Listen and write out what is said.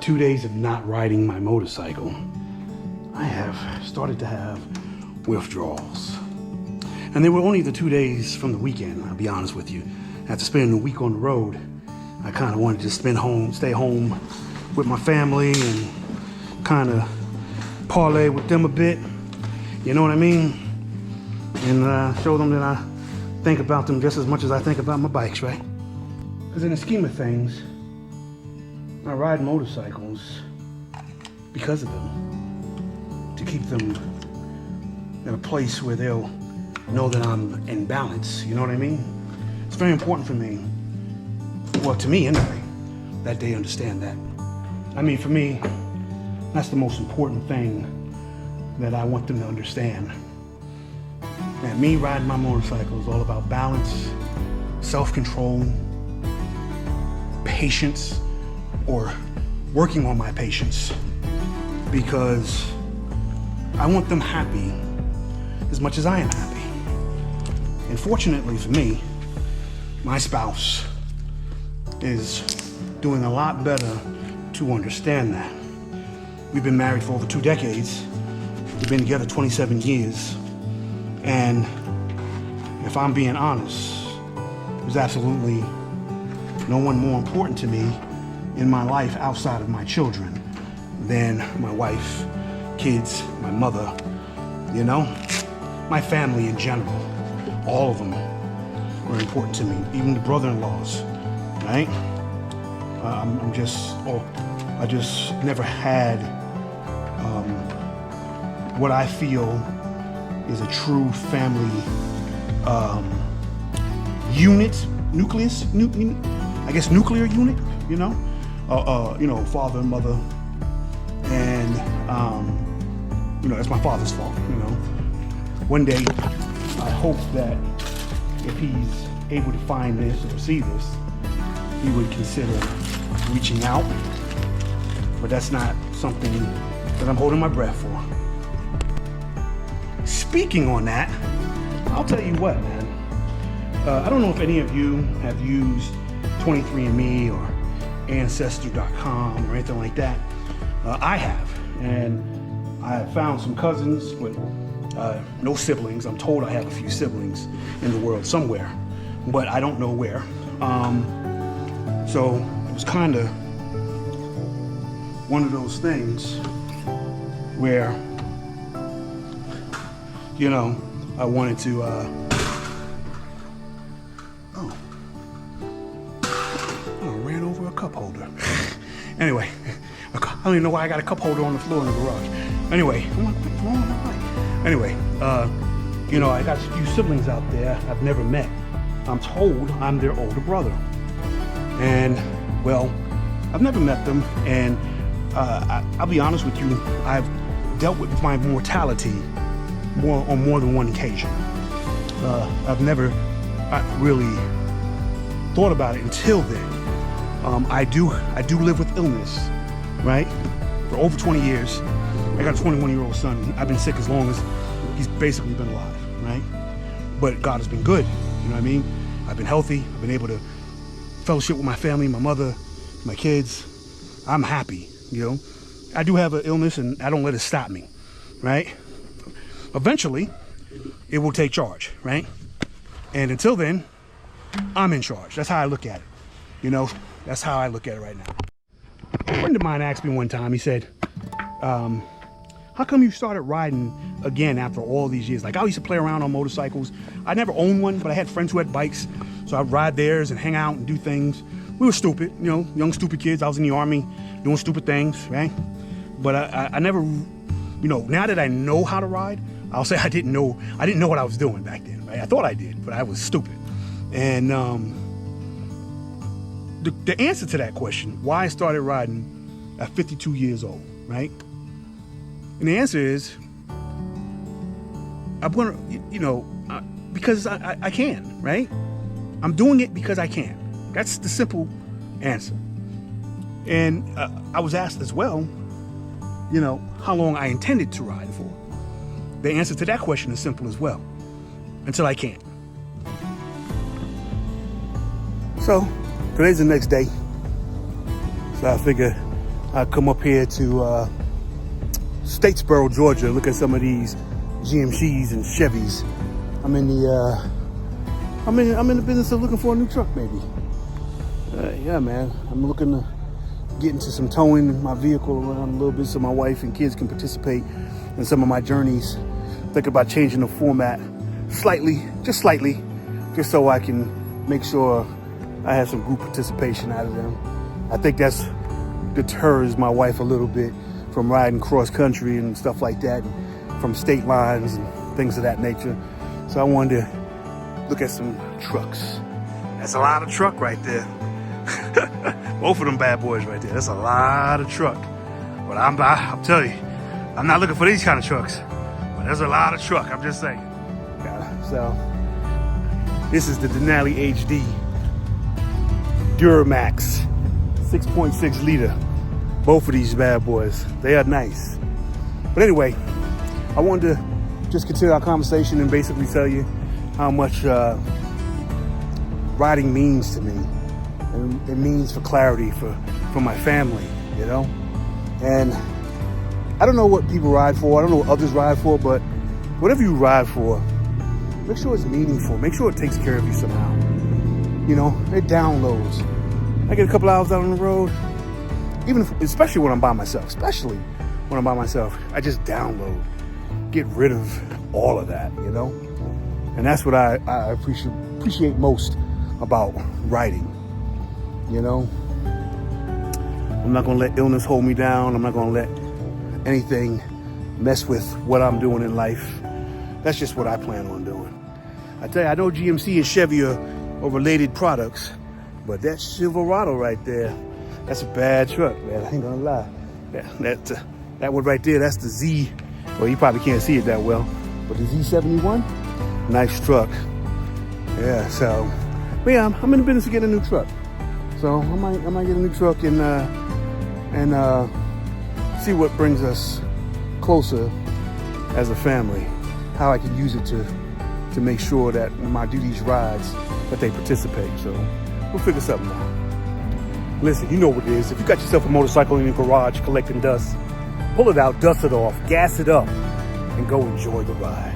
2 days of not riding my motorcycle, I have started to have withdrawals. And they were only the 2 days from the weekend, I'll be honest with you. After spending a week on the road, I kind of wanted to stay home with my family and kind of parlay with them a bit. You know what I mean? And show them that I think about them just as much as I think about my bikes, right? Because in the scheme of things, I ride motorcycles because of them, to keep them in a place where they'll know that I'm in balance, you know what I mean? It's very important for me, well, to me anyway, that they understand that. I mean, for me, that's the most important thing that I want them to understand. That me riding my motorcycle is all about balance, self-control, patience, or working on my patience, because I want them happy as much as I am happy. And fortunately for me, my spouse is doing a lot better to understand that. We've been married for over 2 decades. We've been together 27 years. And if I'm being honest, there's absolutely no one more important to me in my life outside of my children than my wife, kids, my mother, you know? My family in general. All of them are important to me, even the brother-in-laws, right? I just never had what I feel is a true family unit, nuclear unit, you know, father and mother, and that's my father's fault, you know. One day, I hope that if he's able to find this or see this, he would consider reaching out, but that's not something that I'm holding my breath for. Speaking on that, I'll tell you what, man. I don't know if any of you have used 23andMe or Ancestry.com or anything like that. I have, and I have found some cousins with no siblings. I'm told I have a few siblings in the world somewhere, but I don't know where. So it was kind of one of those things where, you know, I wanted to, ran over a cup holder. Anyway, I don't even know why I got a cup holder on the floor in the garage. Anyway, I'm like, what's wrong with my bike? Anyway, I got a few siblings out there I've never met. I'm told I'm their older brother. And, well, I've never met them, and I'll be honest with you, I've dealt with my mortality on more than one occasion. I've never really thought about it until then. I do live with illness, right? For over 20 years. I got a 21-year-old son. I've been sick as long as he's basically been alive, right? But God has been good, you know what I mean? I've been healthy. I've been able to fellowship with my family, my mother, my kids. I'm happy, you know? I do have an illness, and I don't let it stop me, right? Eventually, it will take charge, right? And until then, I'm in charge. That's how I look at it, you know? That's how I look at it right now. A friend of mine asked me one time, he said, how come you started riding again after all these years? Like, I used to play around on motorcycles. I never owned one, but I had friends who had bikes, so I'd ride theirs and hang out and do things. We were stupid, you know, young stupid kids. I was in the Army doing stupid things, right? But I never, you know, now that I know how to ride, I'll say I didn't know what I was doing back then, right? I thought I did, but I was stupid. And the answer to that question, why I started riding at 52 years old, right? And the answer is, I'm gonna, because I can, right? I'm doing it because I can. That's the simple answer. And I was asked as well, how long I intended to ride for. The answer to that question is simple as well. Until I can't. So, today's the next day. So I figure I come up here to Statesboro, Georgia, look at some of these GMCs and Chevys. I'm in the business of looking for a new truck, maybe. Yeah, man. I'm looking to get into some towing my vehicle around a little bit so my wife and kids can participate in some of my journeys. Think about changing the format slightly, just so I can make sure I have some group participation out of them. I think that's deters my wife a little bit from riding cross country and stuff like that, from state lines and things of that nature. So I wanted to look at some trucks. That's a lot of truck right there. Both of them bad boys right there. That's a lot of truck. But I'm telling you, I'm not looking for these kind of trucks. But there's a lot of truck, I'm just saying. So this is the Denali HD Duramax 6.6 liter. Both of these bad boys, they are nice. But anyway, I wanted to just continue our conversation and basically tell you how much riding means to me. And it means for clarity for my family, you know? And I don't know what people ride for. I don't know what others ride for, but whatever you ride for, make sure it's meaningful. Make sure it takes care of you somehow. You know, it downloads. I get a couple hours out on the road, especially when I'm by myself, I just download, get rid of all of that, you know? And that's what I appreciate most about riding, you know? I'm not gonna let illness hold me down. I'm not gonna let anything mess with what I'm doing in life. That's just what I plan on doing. I tell you, I know GMC and Chevy are related products, but that Silverado right there, that's a bad truck, man. I ain't gonna lie. That one right there, that's the Z. Well, you probably can't see it that well, but the Z71, nice truck. Yeah, so, but yeah, I'm in the business of getting a new truck. So I might get a new truck and see what brings us closer as a family. How I can use it to make sure that when I do these rides, that they participate. So we'll figure something out. Listen, you know what it is. If you got yourself a motorcycle in your garage collecting dust, pull it out, dust it off, gas it up, and go enjoy the ride.